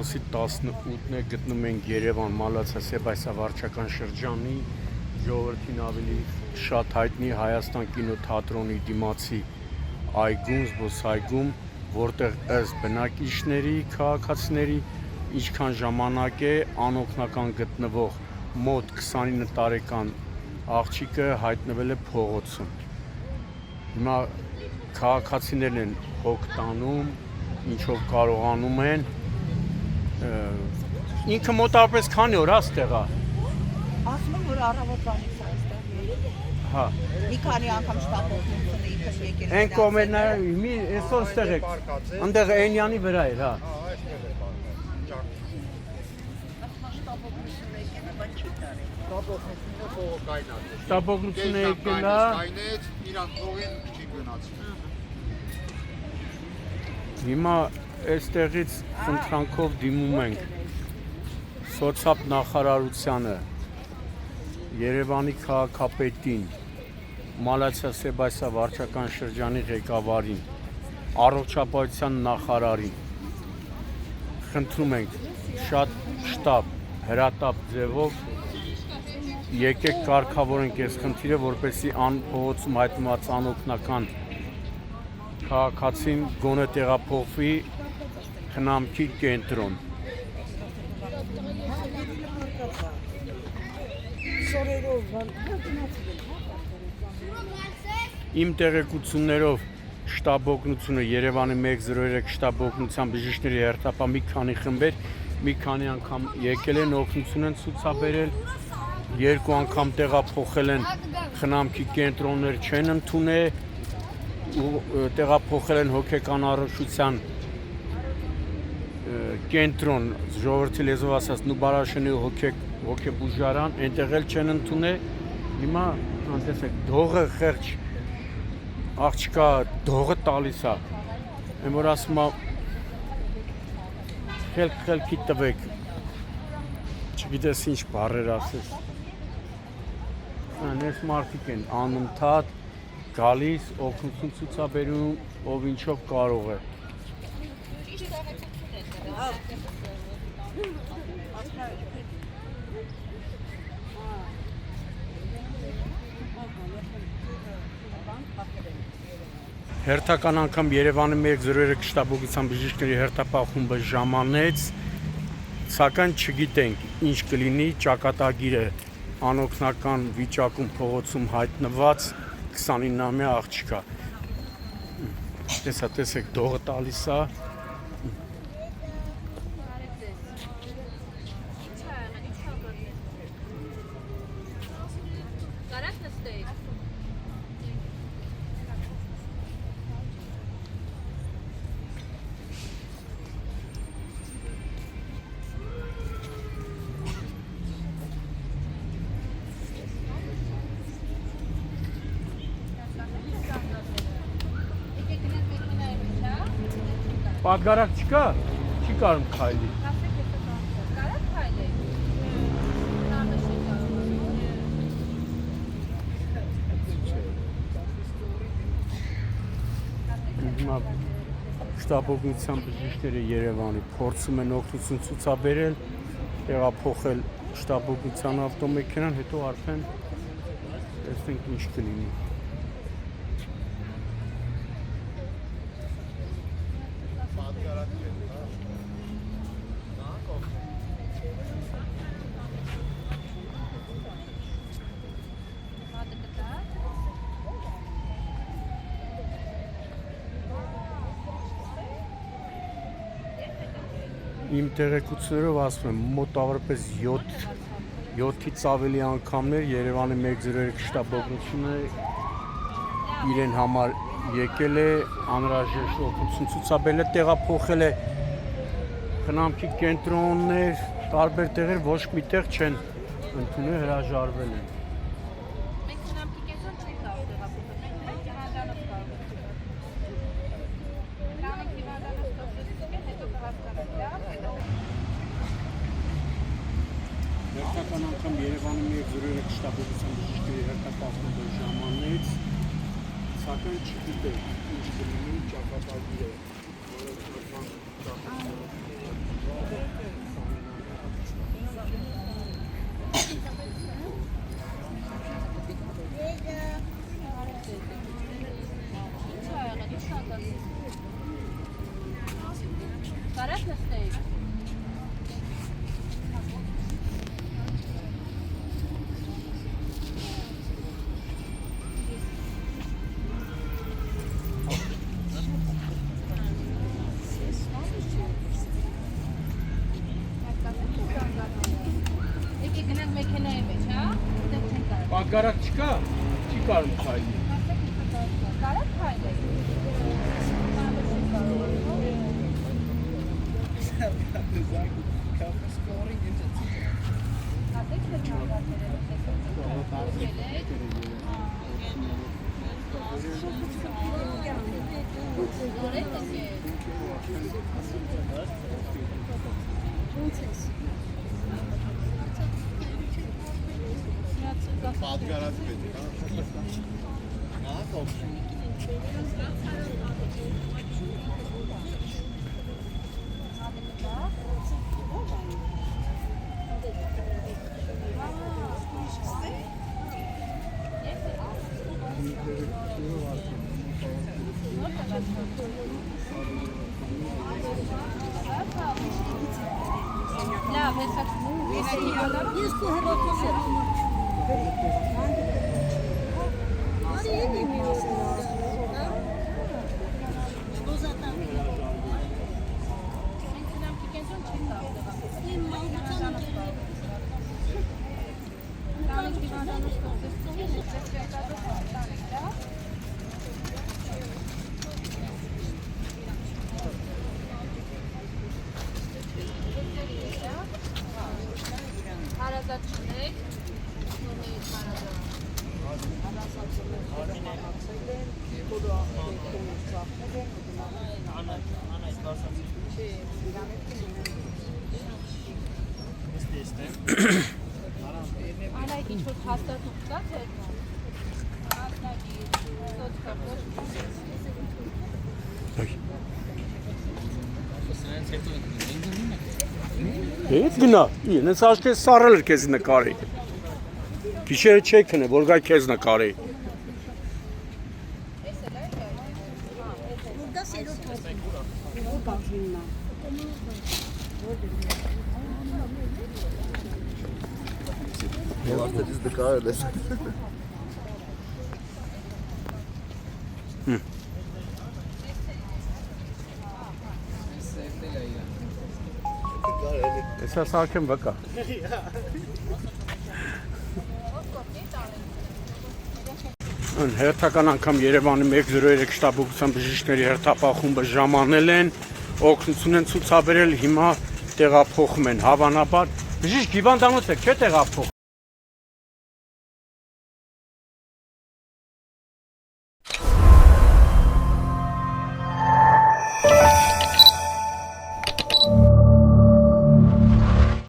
Օգոստոսի 18-ն է, գտնում ենք Երևան Մալացա-Սեբաստիա վարչական շրջանի ժողովրդին ավելի շատ հայտնի Հայաստան կինոթատրոնի դիմացի այգում, զբոսայգում, որտեղ ըստ բնակիչների, քաղաքացիների ինչքան ժամանակ է անօգնական գտնվող մոտ 29 տարեկան աղջիկը հայտնվել է փողոցում։ Հիմա քաղաքացիներն են հոգ տանում, ինչով կարողանում են։ Ինքը մոտավորապես քանի օր այստեղ է։ Ասում եմ, որ առավոտվանից է այստեղ։ Հա։ Մի քանի անգամ շտապօգնությունը ինքս եկել է։ Այն կողմերն մի այսօր այստեղ է։ Այնտեղ Էնյանի վրա էր, հա։ Շտապօգնությունը եկել է։ կայնեց, իրան փողին չի գնացել։ Հիմա այստեղից խնդրանքով դիմում ենք սոցիալ նախարարությանը, Երևանի քաղաքապետին, Մալացա-Սեբաստիա վարչական շրջանի ղեկավարին, առողջապահության նախարարին։ Խնդրում ենք շատ շտապ, հրատապ ձևով եկեք կարգավորենք այս խնդիրը, որպեսզի փողոցում հայտնված անօգնական քաղաքացին գոնե տեղափոխվի խնամքի կենտրոն։ Իմ տեղեկություններով շտապօգնությունը Երևանի 103 շտապօգնության բժիշկների հերթապահ մի քանի խմբեր մի քանի անգամ եկել են, օգնություն են ցուցաբերել, երկու անգամ տեղափոխել են խնամքի կենտրոններ չեն ընդունել ու տեղափոխել են հոգեկան առողջության կենտրոն, ժողովրդի լեզվով ասած Նուբարաշենի հոգեբուժարան, այնտեղ էլ չեն ընդունել։ Հիմա տեսեք, դողը խեղճ աղջիկա դողը տալիս է։ Այն որ ասում է խելքի տվեք, չգիտես ինչ բառեր ասես։ Այս մարդիկ են անընդհատ գալիս, օգնություն ցուցաբերում, ով ինչով կարող է։ Հերթական անգամ Երևանի 103 շտապօգնության բժիշկների հերթապահ խումբը ժամանեց, սակայն չգիտենք ինչ կլինի, ճակատագիրը անօգնական վիճակում փողոցում հայտնված 29-ամյա աղջիկա։ Տեսեք, դողը տալիս է։ Պատգարակ չկա, չի կարում քայլի։ Հիմա շտապօգնության բժիշկները Երևանի փորձում են օգնություն ցուցաբերել, տեղափոխել շտապօգնության ավտոմեքենան, հետո արդեն տեսնենք ինչ կլինի։ Իմ տեղեկություններով ասում եմ, մոտավորապես 7-ից ավելի անգամներ Երևանի 103 շտապօգնությունը իրեն համար եկել է, անհրաժեշտ օգնություն ցուցաբերել է, տեղափոխել է խնամքի կենտրոններ, տարբեր տեղեր, ոչ մի տեղ չեն ընդունել, հրաժարվել են։ Հերթական անգամ Երևանի 103 շտապօգնության բժիշկների հերթապահ խումբը ժամանեց, սակայն չգիտեմ ինչ կլինի, ճակատագիր է, որը Կարաս նստեիք։ Եկի գնանք մեքենայի մեջ, հա? Դեռ չեն կարող։ Պագարակ չկա, չի կարում քայլի։ Կարաս քայլել։ Պատկարած պետք է, հա։ Նա կողմ։ Լավ, հեսա Ես քո հեռախոսը Արի էլի մի ասել, Բոզատան։ Մենք նամ կիկենցոն չեն կարող Իմ մանկության Տանիք դիվանանուս կողզեցում ես վերկատով տանիք, դա? Հարազատ չնեք, նոմեից հարազատ։ Անայք ինչ-որ հաստատուկ կա թերնում։ Հաստագիր, սոցկապոչ։ Հետ գնա, ինձ աչքես սառել էր քեզ նկարի։ Գիշերը չէ քնե, որ գա քեզ նկարի։ Որտա սերո թափի։ Որ բաժիննա։ Արդեն իսկ նկարել ես։ Հեսա սարքեմ վկա։ Հերթական անգամ Երևանի 103 շտաբուկության բժիշկների հերթապահ ժամանել են, օգնություն են ցուցաբերել, հիմա տեղափոխում են, հավանաբար։ Բժիշկ հիվանդանոց եք, չէ՞ տեղափոխ։